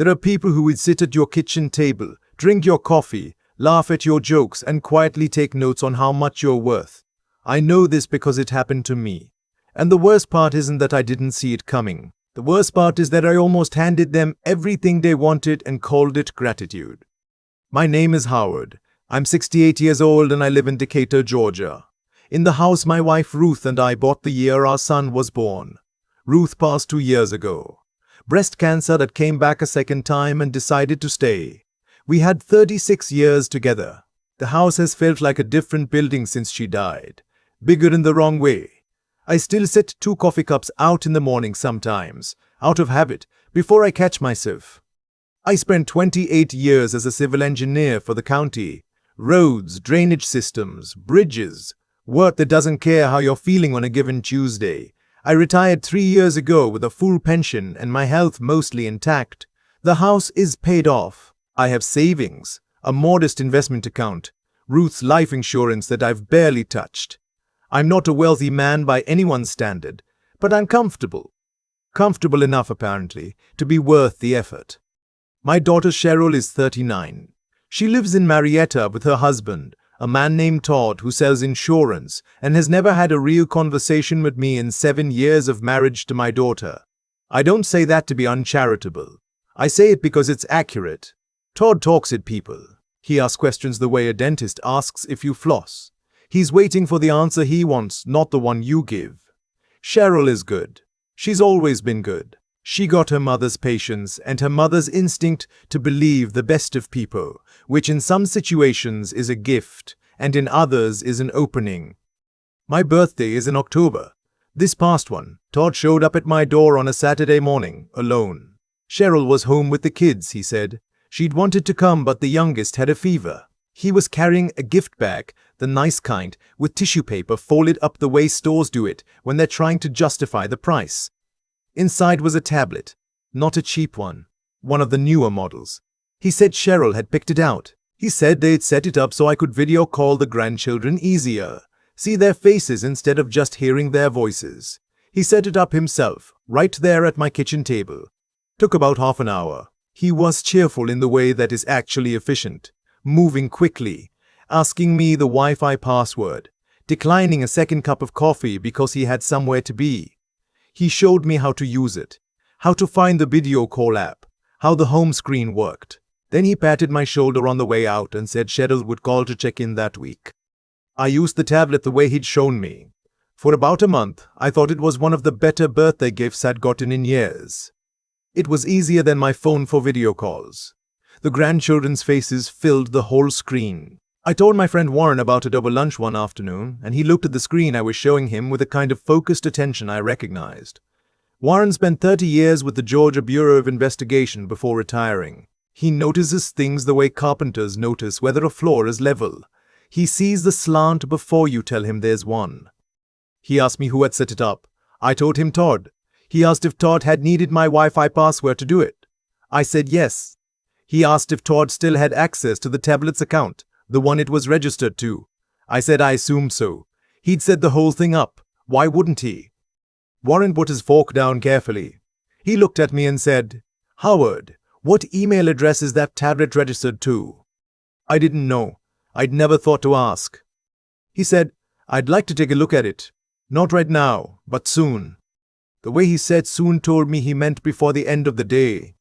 There are people who would sit at your kitchen table, drink your coffee, laugh at your jokes, and quietly take notes on how much you're worth. I know this because it happened to me. And the worst part isn't that I didn't see it coming. The worst part is that I almost handed them everything they wanted and called it gratitude. My name is Howard. I'm 68 years old and I live in Decatur, Georgia. In the house my wife Ruth and I bought the year our son was born. Ruth passed 2 years ago. Breast cancer that came back a second time and decided to stay. We had 36 years together. The house has felt like a different building since she died. Bigger in the wrong way. I still set 2 coffee cups out in the morning sometimes, out of habit, before I catch myself. I spent 28 years as a civil engineer for the county. Roads, drainage systems, bridges. Work that doesn't care how you're feeling on a given Tuesday. I retired 3 years ago with a full pension and my health mostly intact. The house is paid off. I have savings, a modest investment account, Ruth's life insurance that I've barely touched. I'm not a wealthy man by anyone's standard, but I'm comfortable. Comfortable enough, apparently, to be worth the effort. My daughter Cheryl is 39. She lives in Marietta with her husband, a man named Todd who sells insurance and has never had a real conversation with me in 7 years of marriage to my daughter. I don't say that to be uncharitable. I say it because it's accurate. Todd talks at people. He asks questions the way a dentist asks if you floss. He's waiting for the answer he wants, not the one you give. Cheryl is good. She's always been good. She got her mother's patience and her mother's instinct to believe the best of people, which in some situations is a gift and in others is an opening. My birthday is in October. This past one, Todd showed up at my door on a Saturday morning, alone. Cheryl was home with the kids, he said. She'd wanted to come, but the youngest had a fever. He was carrying a gift bag, the nice kind, with tissue paper folded up the way stores do it when they're trying to justify the price. Inside was a tablet, not a cheap one of the newer models. He said Cheryl had picked it out. He said they'd set it up so I could video call the grandchildren easier, see their faces instead of just hearing their voices. He set it up himself, right there at my kitchen table. Took about half an hour. He was cheerful in the way that is actually efficient, moving quickly, asking me the Wi-Fi password, declining a second cup of coffee because he had somewhere to be. He showed me how to use it, how to find the video call app, how the home screen worked. Then he patted my shoulder on the way out and said Cheryl would call to check in that week. I used the tablet the way he'd shown me. For about a month, I thought it was one of the better birthday gifts I'd gotten in years. It was easier than my phone for video calls. The grandchildren's faces filled the whole screen. I told my friend Warren about it over lunch one afternoon, and he looked at the screen I was showing him with a kind of focused attention I recognized. Warren spent 30 years with the Georgia Bureau of Investigation before retiring. He notices things the way carpenters notice whether a floor is level. He sees the slant before you tell him there's one. He asked me who had set it up. I told him Todd. He asked if Todd had needed my Wi-Fi password to do it. I said yes. He asked if Todd still had access to the tablet's account, the one it was registered to. I said I assumed so. He'd set the whole thing up. Why wouldn't he? Warren put his fork down carefully. He looked at me and said, Howard, what email address is that tablet registered to? I didn't know. I'd never thought to ask. He said, I'd like to take a look at it. Not right now, but soon. The way he said soon told me he meant before the end of the day.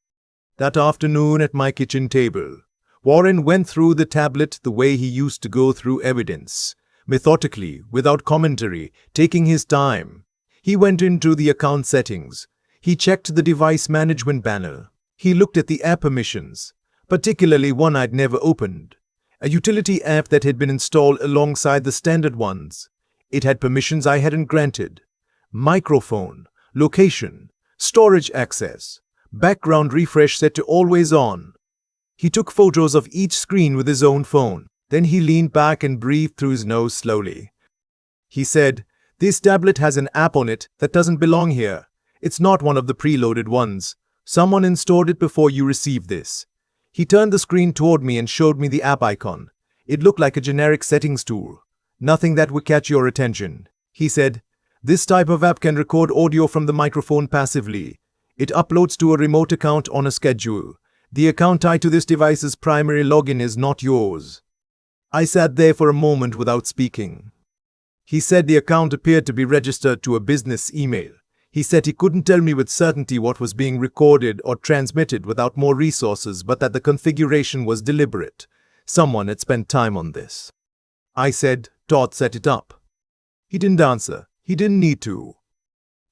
That afternoon at my kitchen table, Warren went through the tablet the way he used to go through evidence, methodically, without commentary, taking his time. He went into the account settings. He checked the device management panel. He looked at the app permissions, particularly one I'd never opened, a utility app that had been installed alongside the standard ones. It had permissions I hadn't granted: microphone, location, storage access, background refresh set to always on. He took photos of each screen with his own phone. Then he leaned back and breathed through his nose slowly. He said, This tablet has an app on it that doesn't belong here. It's not one of the preloaded ones. Someone installed it before you received this. He turned the screen toward me and showed me the app icon. It looked like a generic settings tool. Nothing that would catch your attention. He said, This type of app can record audio from the microphone passively. It uploads to a remote account on a schedule. The account tied to this device's primary login is not yours." I sat there for a moment without speaking. He said the account appeared to be registered to a business email. He said he couldn't tell me with certainty what was being recorded or transmitted without more resources, but that the configuration was deliberate. Someone had spent time on this. I said, "Todd set it up." He didn't answer. He didn't need to.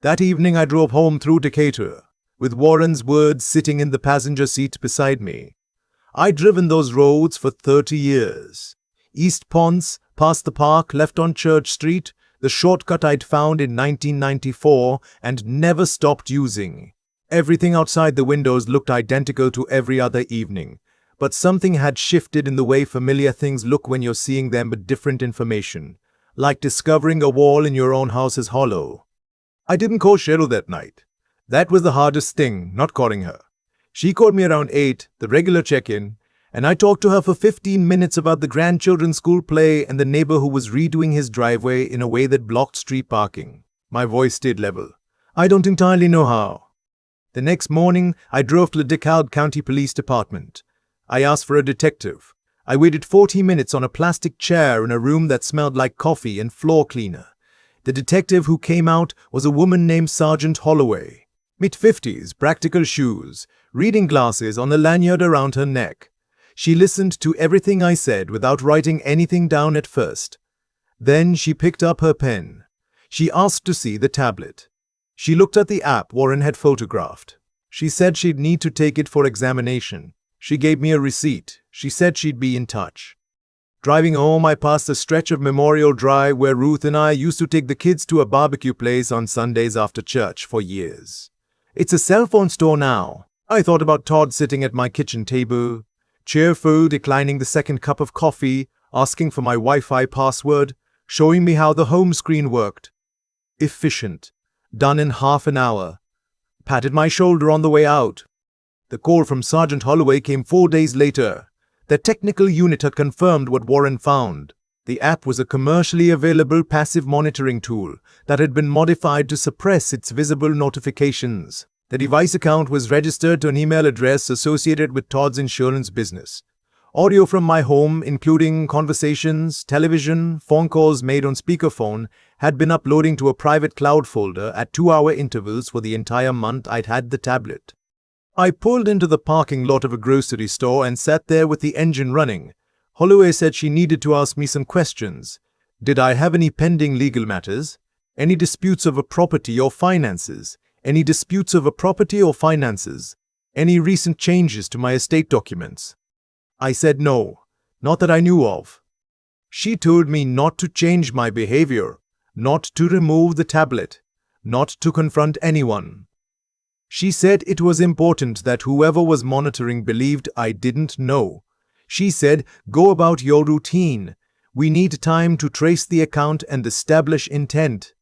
That evening I drove home through Decatur, with Warren's words sitting in the passenger seat beside me. I'd driven those roads for 30 years. East Ponce, past the park, left on Church Street, the shortcut I'd found in 1994 and never stopped using. Everything outside the windows looked identical to every other evening, but something had shifted in the way familiar things look when you're seeing them with different information, like discovering a wall in your own house is hollow. I didn't call Cheryl that night. That was the hardest thing, not calling her. She called me around 8, the regular check-in, and I talked to her for 15 minutes about the grandchildren's school play and the neighbor who was redoing his driveway in a way that blocked street parking. My voice stayed level. I don't entirely know how. The next morning, I drove to the DeKalb County Police Department. I asked for a detective. I waited 40 minutes on a plastic chair in a room that smelled like coffee and floor cleaner. The detective who came out was a woman named Sergeant Holloway. Mid-50s, practical shoes, reading glasses on a lanyard around her neck. She listened to everything I said without writing anything down at first. Then she picked up her pen. She asked to see the tablet. She looked at the app Warren had photographed. She said she'd need to take it for examination. She gave me a receipt. She said she'd be in touch. Driving home, I passed a stretch of Memorial Drive where Ruth and I used to take the kids to a barbecue place on Sundays after church for years. It's a cell phone store now. I thought about Todd sitting at my kitchen table, cheerful, declining the second cup of coffee, asking for my Wi-Fi password, showing me how the home screen worked. Efficient. Done in half an hour. Patted my shoulder on the way out. The call from Sergeant Holloway came 4 days later. The technical unit had confirmed what Warren found. The app was a commercially available passive monitoring tool that had been modified to suppress its visible notifications. The device account was registered to an email address associated with Todd's insurance business. Audio from my home, including conversations, television, phone calls made on speakerphone, had been uploading to a private cloud folder at 2-hour intervals for the entire month I'd had the tablet. I pulled into the parking lot of a grocery store and sat there with the engine running. Holloway said she needed to ask me some questions. Did I have any pending legal matters? Any disputes over property or finances? Any disputes over property or finances? Any recent changes to my estate documents? I said no, not that I knew of. She told me not to change my behavior, not to remove the tablet, not to confront anyone. She said it was important that whoever was monitoring believed I didn't know. She said, "Go about your routine. We need time to trace the account and establish intent."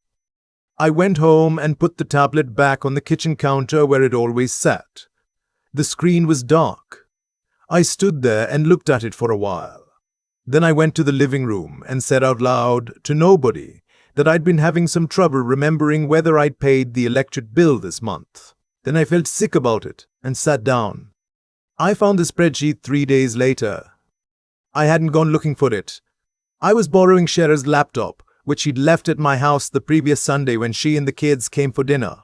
I went home and put the tablet back on the kitchen counter where it always sat. The screen was dark. I stood there and looked at it for a while. Then I went to the living room and said out loud, to nobody, that I'd been having some trouble remembering whether I'd paid the electric bill this month. Then I felt sick about it and sat down. I found the spreadsheet 3 days later. I hadn't gone looking for it. I was borrowing Cheryl's laptop, which she'd left at my house the previous Sunday when she and the kids came for dinner.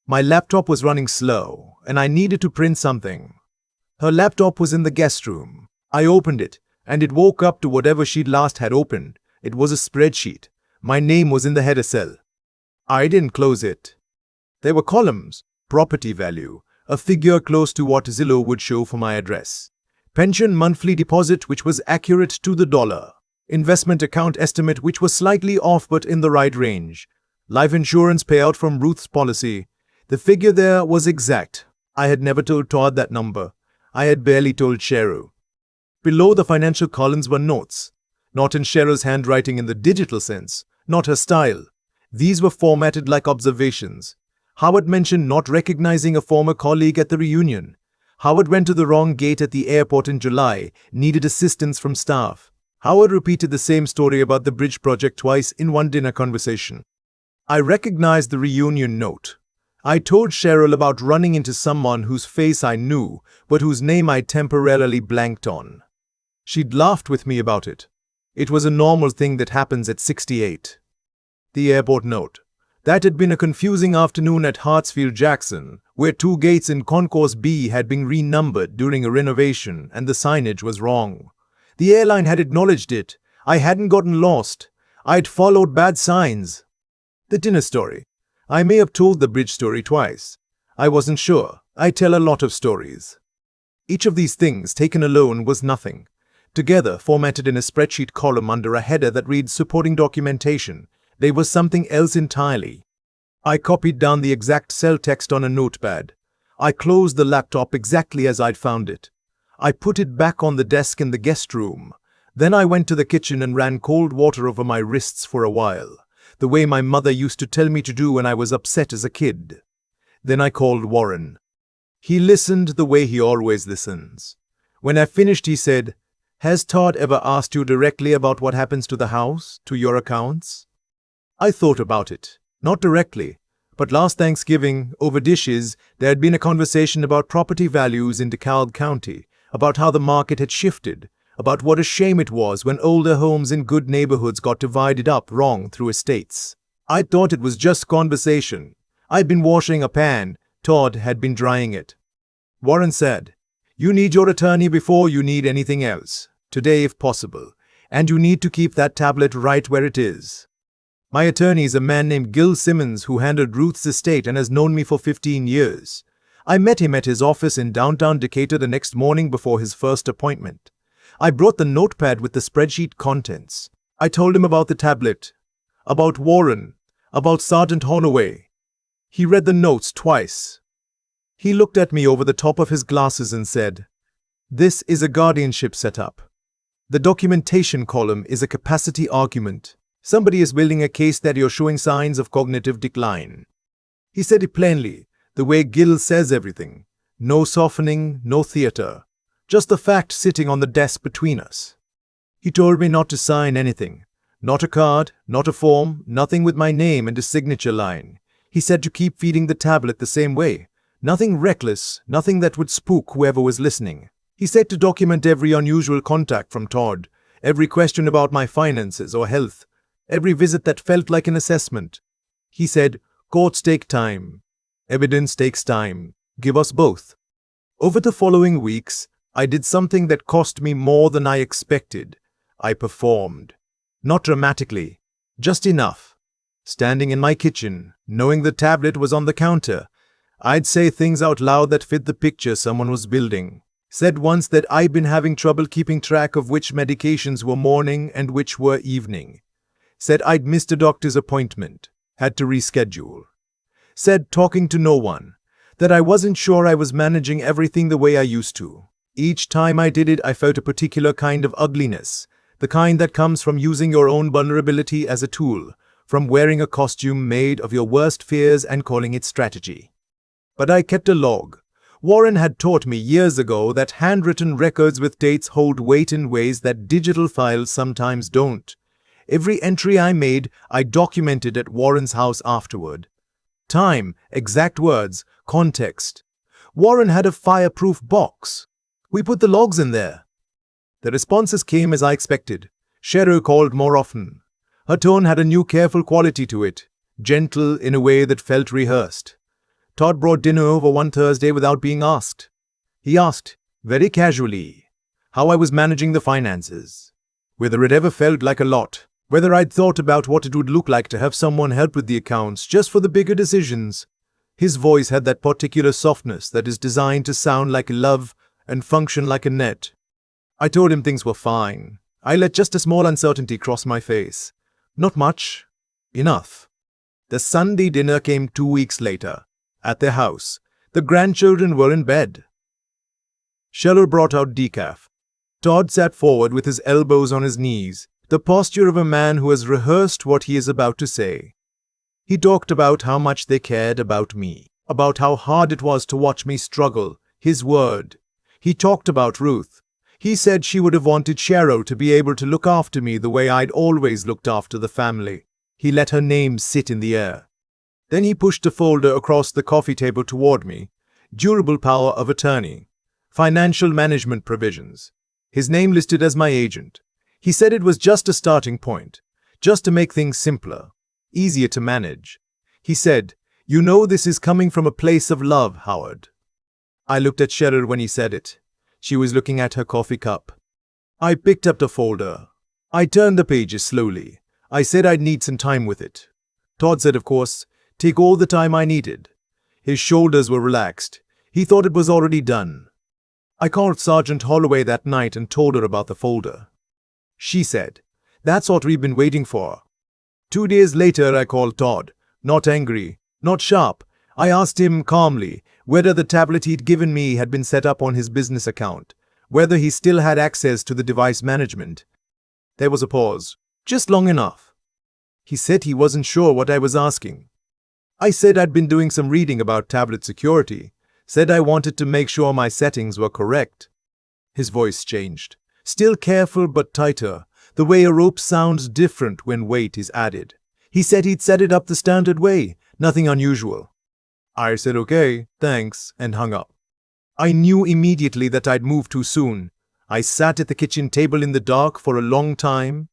My laptop was running slow, and I needed to print something. Her laptop was in the guest room. I opened it, and it woke up to whatever she'd last had opened. It was a spreadsheet. My name was in the header cell. I didn't close it. There were columns. Property value, a figure close to what Zillow would show for my address. Pension monthly deposit, which was accurate to the dollar. Investment account estimate, which was slightly off but in the right range. Life insurance payout from Ruth's policy. The figure there was exact. I had never told Todd that number. I had barely told Cheryl. Below the financial columns were notes. Not in Cheryl's handwriting in the digital sense. Not her style. These were formatted like observations. Howard mentioned not recognizing a former colleague at the reunion. Howard went to the wrong gate at the airport in July, needed assistance from staff. Howard repeated the same story about the bridge project twice in one dinner conversation. I recognized the reunion note. I told Cheryl about running into someone whose face I knew, but whose name I temporarily blanked on. She'd laughed with me about it. It was a normal thing that happens at 68. The airport note. That had been a confusing afternoon at Hartsfield-Jackson, where 2 gates in Concourse B had been renumbered during a renovation and the signage was wrong. The airline had acknowledged it. I hadn't gotten lost. I'd followed bad signs. The dinner story. I may have told the bridge story twice. I wasn't sure. I tell a lot of stories. Each of these things, taken alone, was nothing. Together, formatted in a spreadsheet column under a header that reads supporting documentation, they were something else entirely. I copied down the exact cell text on a notepad. I closed the laptop exactly as I'd found it. I put it back on the desk in the guest room. Then I went to the kitchen and ran cold water over my wrists for a while, the way my mother used to tell me to do when I was upset as a kid. Then I called Warren. He listened the way he always listens. When I finished, he said, "Has Todd ever asked you directly about what happens to the house, to your accounts?" I thought about it. Not directly, but last Thanksgiving, over dishes, there had been a conversation about property values in DeKalb County, about how the market had shifted, about what a shame it was when older homes in good neighborhoods got divided up wrong through estates. I thought it was just conversation. I'd been washing a pan. Todd had been drying it. Warren said, "You need your attorney before you need anything else, today if possible, and you need to keep that tablet right where it is." My attorney is a man named Gil Simmons who handled Ruth's estate and has known me for 15 years. I met him at his office in downtown Decatur the next morning before his first appointment. I brought the notepad with the spreadsheet contents. I told him about the tablet, about Warren, about Sergeant Holloway. He read the notes twice. He looked at me over the top of his glasses and said, "This is a guardianship setup. The documentation column is a capacity argument. Somebody is building a case that you're showing signs of cognitive decline." He said it plainly, the way Gil says everything. No softening, no theater. Just the fact sitting on the desk between us. He told me not to sign anything. Not a card, not a form, nothing with my name and a signature line. He said to keep feeding the tablet the same way. Nothing reckless, nothing that would spook whoever was listening. He said to document every unusual contact from Todd, every question about my finances or health, every visit that felt like an assessment. He said, "Courts take time. Evidence takes time. Give us both." Over the following weeks, I did something that cost me more than I expected. I performed. Not dramatically, just enough. Standing in my kitchen, knowing the tablet was on the counter, I'd say things out loud that fit the picture someone was building. Said once that I'd been having trouble keeping track of which medications were morning and which were evening. Said I'd missed a doctor's appointment, had to reschedule. Said talking to no one, that I wasn't sure I was managing everything the way I used to. Each time I did it, I felt a particular kind of ugliness, the kind that comes from using your own vulnerability as a tool, from wearing a costume made of your worst fears and calling it strategy. But I kept a log. Warren had taught me years ago that handwritten records with dates hold weight in ways that digital files sometimes don't. Every entry I made, I documented at Warren's house afterward. Time, exact words, context. Warren had a fireproof box. We put the logs in there. The responses came as I expected. Cheryl called more often. Her tone had a new careful quality to it, gentle in a way that felt rehearsed. Todd brought dinner over one Thursday without being asked. He asked, very casually, how I was managing the finances, whether it ever felt like a lot, whether I'd thought about what it would look like to have someone help with the accounts just for the bigger decisions. His voice had that particular softness that is designed to sound like love and function like a net. I told him things were fine. I let just a small uncertainty cross my face. Not much. Enough. The Sunday dinner came 2 weeks later. At their house. The grandchildren were in bed. Cheryl brought out decaf. Todd sat forward with his elbows on his knees, the posture of a man who has rehearsed what he is about to say. He talked about how much they cared about me, about how hard it was to watch me struggle, his word. He talked about Ruth. He said she would have wanted Cheryl to be able to look after me the way I'd always looked after the family. He let her name sit in the air. Then he pushed a folder across the coffee table toward me. Durable power of attorney. Financial management provisions. His name listed as my agent. He said it was just a starting point, just to make things simpler, easier to manage. He said, "You know this is coming from a place of love, Howard." I looked at Cheryl when he said it. She was looking at her coffee cup. I picked up the folder. I turned the pages slowly. I said I'd need some time with it. Todd said, of course, take all the time I needed. His shoulders were relaxed. He thought it was already done. I called Sergeant Holloway that night and told her about the folder. She said, "That's what we've been waiting for." 2 days later, I called Todd, not angry, not sharp. I asked him calmly whether the tablet he'd given me had been set up on his business account, whether he still had access to the device management. There was a pause, just long enough. He said he wasn't sure what I was asking. I said I'd been doing some reading about tablet security, said I wanted to make sure my settings were correct. His voice changed, still careful but tighter, the way a rope sounds different when weight is added. He said he'd set it up the standard way, nothing unusual. I said okay, thanks, and hung up. I knew immediately that I'd moved too soon. I sat at the kitchen table in the dark for a long time,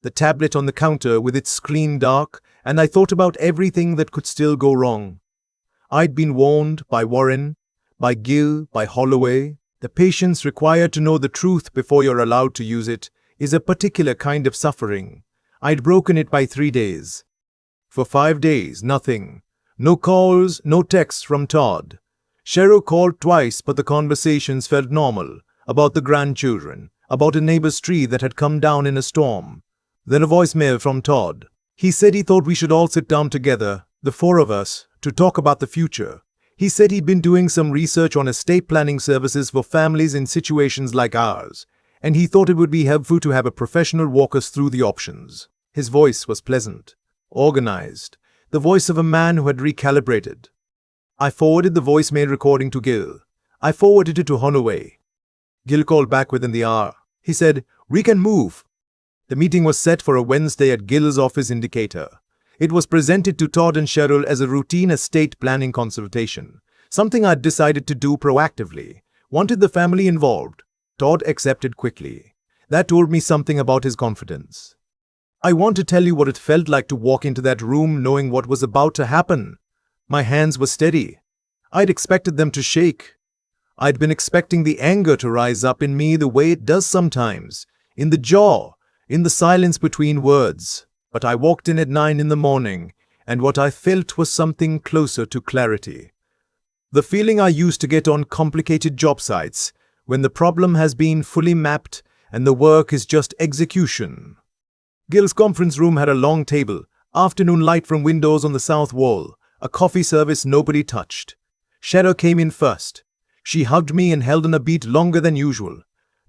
the tablet on the counter with its screen dark, and I thought about everything that could still go wrong. I'd been warned by Warren, by Gill, by Holloway. The patience required to know the truth before you're allowed to use it is a particular kind of suffering. I'd broken it by 3 days. For 5 days, nothing. No calls, no texts from Todd. Cheryl called twice, but the conversations felt normal, about the grandchildren, about a neighbor's tree that had come down in a storm. Then a voicemail from Todd. He said he thought we should all sit down together, the 4 of us, to talk about the future. He said he'd been doing some research on estate planning services for families in situations like ours, and he thought it would be helpful to have a professional walk us through the options. His voice was pleasant, organized, the voice of a man who had recalibrated. I forwarded the voicemail recording to Gill. I forwarded it to Holloway. Gill called back within the hour. He said, "We can move." The meeting was set for a Wednesday at Gill's office in Decatur. It was presented to Todd and Cheryl as a routine estate planning consultation, something I'd decided to do proactively, wanted the family involved. Todd accepted quickly. That told me something about his confidence. I want to tell you what it felt like to walk into that room knowing what was about to happen. My hands were steady. I'd expected them to shake. I'd been expecting the anger to rise up in me the way it does sometimes, in the jaw, in the silence between words. But I walked in at 9 in the morning, and what I felt was something closer to clarity. The feeling I used to get on complicated job sites, when the problem has been fully mapped and the work is just execution. Gill's conference room had a long table, afternoon light from windows on the south wall, a coffee service nobody touched. Cheryl came in first. She hugged me and held on a beat longer than usual.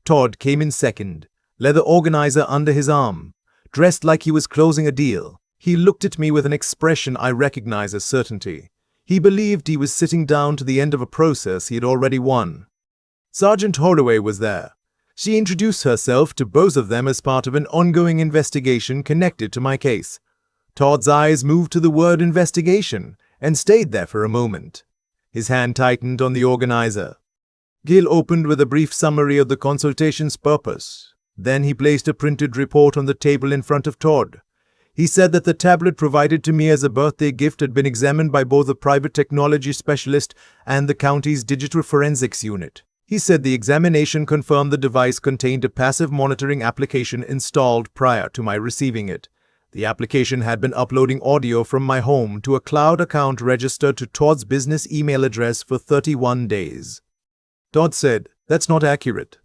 Todd came in second, leather organizer under his arm, dressed like he was closing a deal. He looked at me with an expression I recognize as certainty. He believed he was sitting down to the end of a process he had already won. Sergeant Holloway was there. She introduced herself to both of them as part of an ongoing investigation connected to my case. Todd's eyes moved to the word investigation and stayed there for a moment. His hand tightened on the organizer. Gill opened with a brief summary of the consultation's purpose. Then he placed a printed report on the table in front of Todd. He said that the tablet provided to me as a birthday gift had been examined by both a private technology specialist and the county's digital forensics unit. He said the examination confirmed the device contained a passive monitoring application installed prior to my receiving it. The application had been uploading audio from my home to a cloud account registered to Todd's business email address for 31 days. Todd said, "That's not accurate."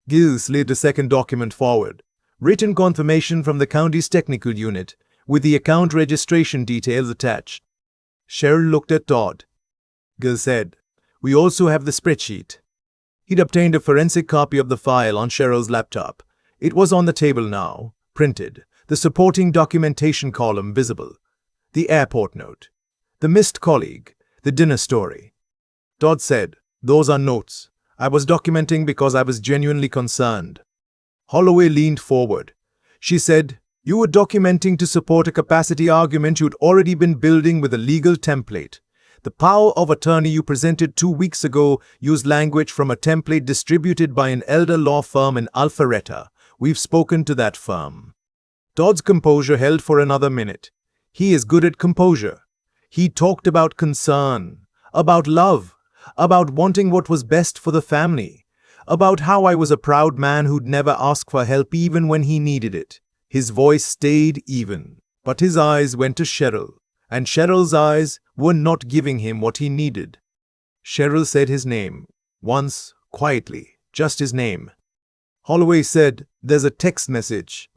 Gill slid a second document forward, written confirmation from the county's technical unit, with the account registration details attached. Cheryl looked at Todd. Gill said, "We also have the spreadsheet." He'd obtained a forensic copy of the file on Cheryl's laptop. It was on the table now, printed, the supporting documentation column visible. The airport note, the missed colleague, the dinner story. Todd said, "Those are notes. I was documenting because I was genuinely concerned." Holloway leaned forward. She said, You were documenting to support a capacity argument you'd already been building with a legal template. The power of attorney you presented 2 weeks ago used language from a template distributed by an elder law firm in Alpharetta. We've spoken to that firm. Todd's composure held for another minute. He is good at composure. He talked about concern, about love, about wanting what was best for the family, about how I was a proud man who'd never ask for help even when he needed it. His voice stayed even, but his eyes went to Cheryl, and Cheryl's eyes were not giving him what he needed. Cheryl said his name, once, quietly, just his name. Holloway said, "There's a text message."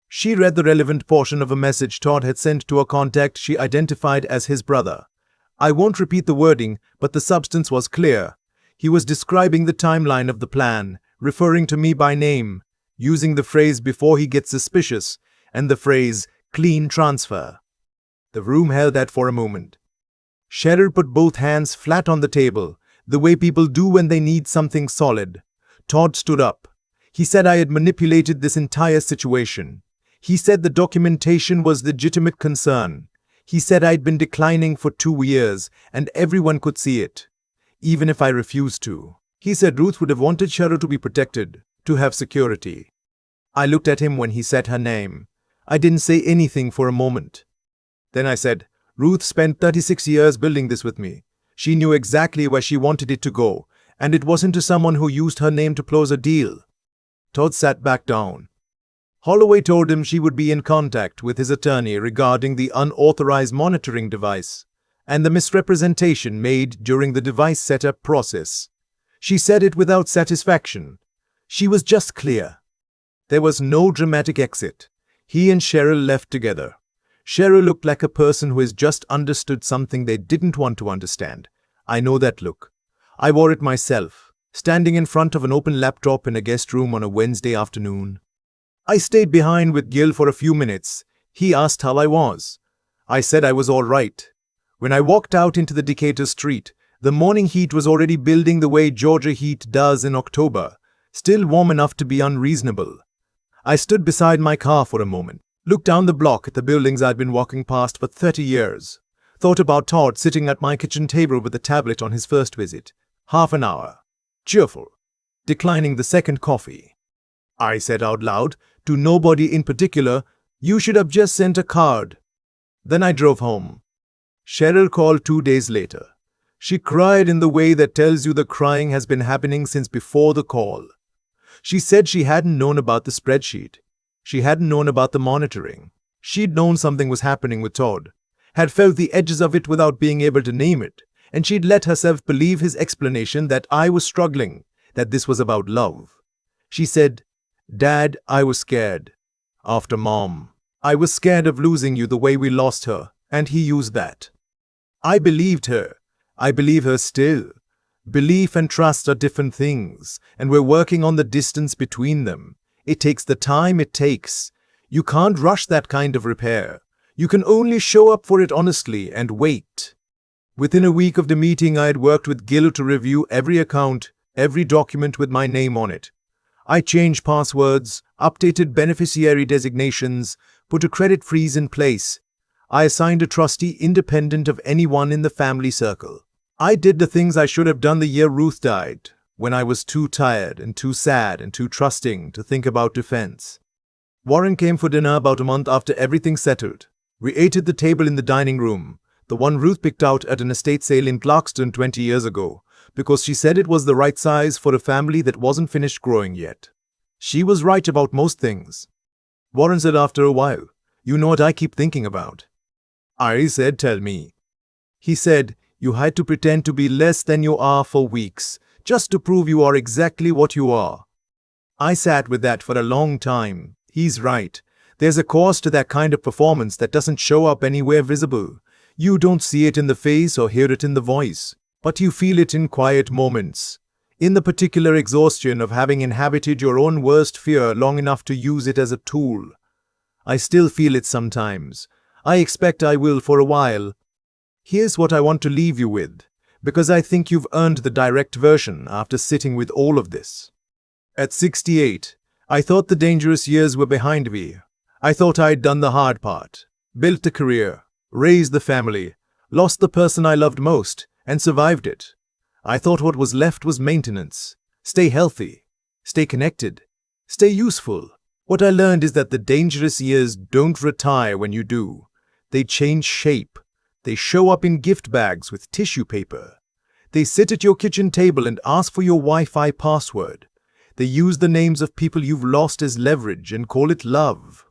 She read the relevant portion of a message Todd had sent to a contact she identified as his brother. I won't repeat the wording, but the substance was clear. He was describing the timeline of the plan, referring to me by name, using the phrase "before he gets suspicious" and the phrase "clean transfer." The room held that for a moment. Cheryl put both hands flat on the table, the way people do when they need something solid. Todd stood up. He said I had manipulated this entire situation. He said the documentation was legitimate concern. He said I'd been declining for 2 years, and everyone could see it, even if I refused to. He said Ruth would have wanted Cheryl to be protected, to have security. I looked at him when he said her name. I didn't say anything for a moment. Then I said, Ruth spent 36 years building this with me. She knew exactly where she wanted it to go, and it wasn't to someone who used her name to close a deal. Todd sat back down. Holloway told him she would be in contact with his attorney regarding the unauthorized monitoring device and the misrepresentation made during the device setup process. She said it without satisfaction. She was just clear. There was no dramatic exit. He and Cheryl left together. Cheryl looked like a person who has just understood something they didn't want to understand. I know that look. I wore it myself, standing in front of an open laptop in a guest room on a Wednesday afternoon. I stayed behind with Gil for a few minutes. He asked how I was. I said I was all right. When I walked out into the Decatur street, the morning heat was already building the way Georgia heat does in October, still warm enough to be unreasonable. I stood beside my car for a moment, looked down the block at the buildings I'd been walking past for 30 years, thought about Todd sitting at my kitchen table with a tablet on his first visit. Half an hour. Cheerful. Declining the second coffee. I said out loud, to nobody in particular, "You should have just sent a card." Then I drove home. Cheryl called 2 days later. She cried in the way that tells you the crying has been happening since before the call. She said she hadn't known about the spreadsheet. She hadn't known about the monitoring. She'd known something was happening with Todd, had felt the edges of it without being able to name it, and she'd let herself believe his explanation that I was struggling, that this was about love. She said, "Dad, I was scared. After Mom. I was scared of losing you the way we lost her, and he used that." I believed her. I believe her still. Belief and trust are different things, and we're working on the distance between them. It takes the time it takes. You can't rush that kind of repair. You can only show up for it honestly and wait. Within a week of the meeting, I had worked with Gil to review every account, every document with my name on it. I changed passwords, updated beneficiary designations, put a credit freeze in place. I assigned a trustee independent of anyone in the family circle. I did the things I should have done the year Ruth died, when I was too tired and too sad and too trusting to think about defense. Warren came for dinner about a month after everything settled. We ate at the table in the dining room, the one Ruth picked out at an estate sale in Clarkston 20 years ago, because she said it was the right size for a family that wasn't finished growing yet. She was right about most things. Warren said after a while, "You know what I keep thinking about?" I said, "Tell me." He said, "You had to pretend to be less than you are for weeks, just to prove you are exactly what you are." I sat with that for a long time. He's right. There's a cost to that kind of performance that doesn't show up anywhere visible. You don't see it in the face or hear it in the voice, but you feel it in quiet moments, in the particular exhaustion of having inhabited your own worst fear long enough to use it as a tool. I still feel it sometimes. I expect I will for a while. Here's what I want to leave you with, because I think you've earned the direct version after sitting with all of this. At 68, I thought the dangerous years were behind me. I thought I'd done the hard part, built a career, raised the family, lost the person I loved most, and survived it. I thought what was left was maintenance. Stay healthy, stay connected, stay useful. What I learned is that the dangerous years don't retire when you do. They change shape. They show up in gift bags with tissue paper. They sit at your kitchen table and ask for your Wi-Fi password. They use the names of people you've lost as leverage and call it love.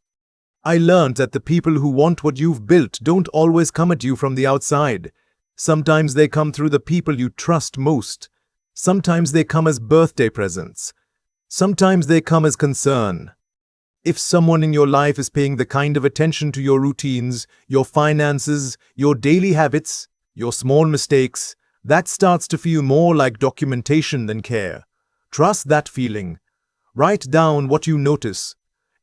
I learned that the people who want what you've built don't always come at you from the outside. Sometimes they come through the people you trust most. Sometimes they come as birthday presents. Sometimes they come as concern. If someone in your life is paying the kind of attention to your routines, your finances, your daily habits, your small mistakes, that starts to feel more like documentation than care. Trust that feeling. Write down what you notice.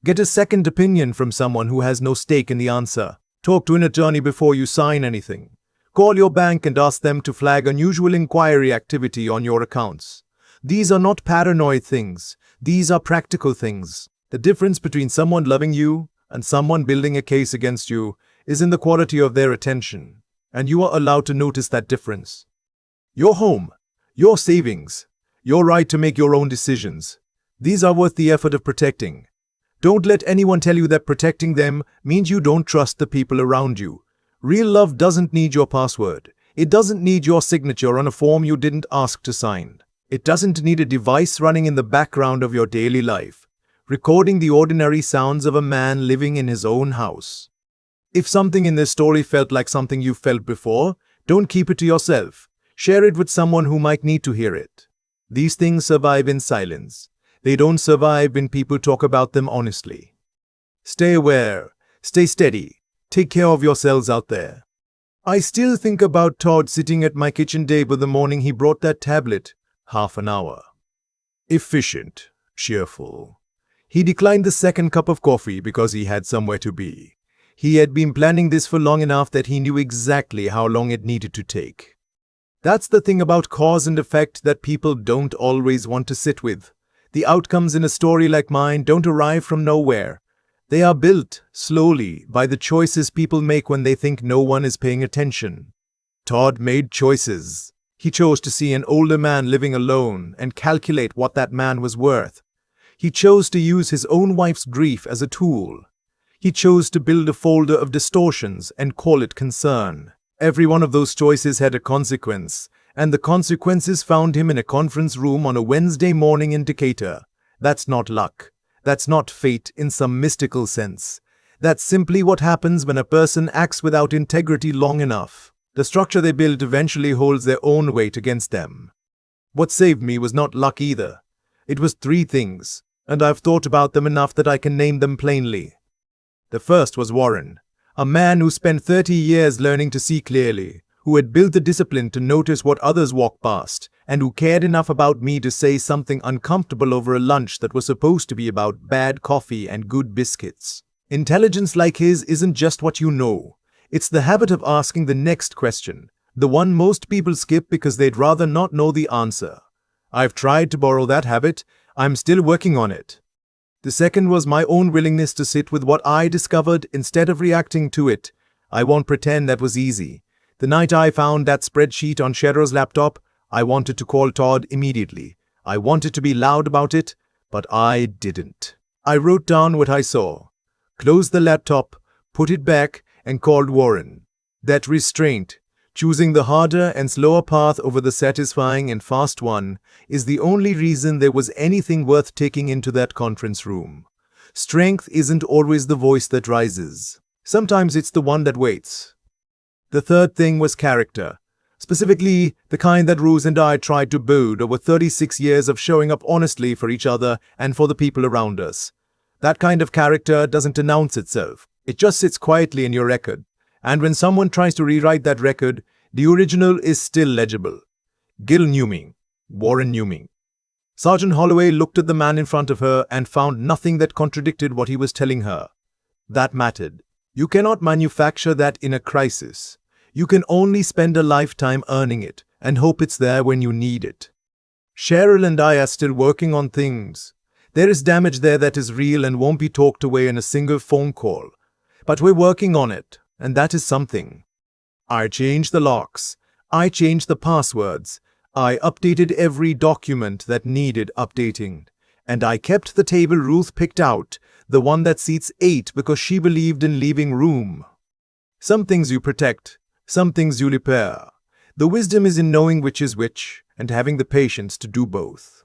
Get a second opinion from someone who has no stake in the answer. Talk to an attorney before you sign anything. Call your bank and ask them to flag unusual inquiry activity on your accounts. These are not paranoid things. These are practical things. The difference between someone loving you and someone building a case against you is in the quality of their attention, and you are allowed to notice that difference. Your home, your savings, your right to make your own decisions, these are worth the effort of protecting. Don't let anyone tell you that protecting them means you don't trust the people around you. Real love doesn't need your password. It doesn't need your signature on a form you didn't ask to sign. It doesn't need a device running in the background of your daily life, recording the ordinary sounds of a man living in his own house. If something in this story felt like something you felt before, don't keep it to yourself. Share it with someone who might need to hear it. These things survive in silence. They don't survive when people talk about them honestly. Stay aware, stay steady, take care of yourselves out there. I still think about Todd sitting at my kitchen table the morning he brought that tablet. Half an hour. Efficient, cheerful. He declined the second cup of coffee because he had somewhere to be. He had been planning this for long enough that he knew exactly how long it needed to take. That's the thing about cause and effect that people don't always want to sit with. The outcomes in a story like mine don't arrive from nowhere. They are built, slowly, by the choices people make when they think no one is paying attention. Todd made choices. He chose to see an older man living alone and calculate what that man was worth. He chose to use his own wife's grief as a tool. He chose to build a folder of distortions and call it concern. Every one of those choices had a consequence, and the consequences found him in a conference room on a Wednesday morning in Decatur. That's not luck. That's not fate in some mystical sense. That's simply what happens when a person acts without integrity long enough. The structure they build eventually holds their own weight against them. What saved me was not luck either. It was three things, and I've thought about them enough that I can name them plainly. The first was Warren, a man who spent 30 years learning to see clearly, who had built the discipline to notice what others walked past, and who cared enough about me to say something uncomfortable over a lunch that was supposed to be about bad coffee and good biscuits. Intelligence like his isn't just what you know. It's the habit of asking the next question, the one most people skip because they'd rather not know the answer. I've tried to borrow that habit. I'm still working on it. The second was my own willingness to sit with what I discovered instead of reacting to it. I won't pretend that was easy. The night I found that spreadsheet on Cheryl's laptop, I wanted to call Todd immediately. I wanted to be loud about it, but I didn't. I wrote down what I saw, closed the laptop, put it back, and called Warren. That restraint, choosing the harder and slower path over the satisfying and fast one, is the only reason there was anything worth taking into that conference room. Strength isn't always the voice that rises. Sometimes it's the one that waits. The third thing was character. Specifically, the kind that Rose and I tried to build over 36 years of showing up honestly for each other and for the people around us. That kind of character doesn't announce itself. It just sits quietly in your record. And when someone tries to rewrite that record, the original is still legible. Gil knew me. Warren knew me. Sergeant Holloway looked at the man in front of her and found nothing that contradicted what he was telling her. That mattered. You cannot manufacture that in a crisis. You can only spend a lifetime earning it and hope it's there when you need it. Cheryl and I are still working on things There is damage there that is real and won't be talked away in a single phone call. But we're working on it, and that is something. I changed the locks. I changed the passwords. I updated every document that needed updating. And I kept the table Ruth picked out, the one that seats 8 because she believed in leaving room. Some things you protect, some things you repair. The wisdom is in knowing which is which and having the patience to do both.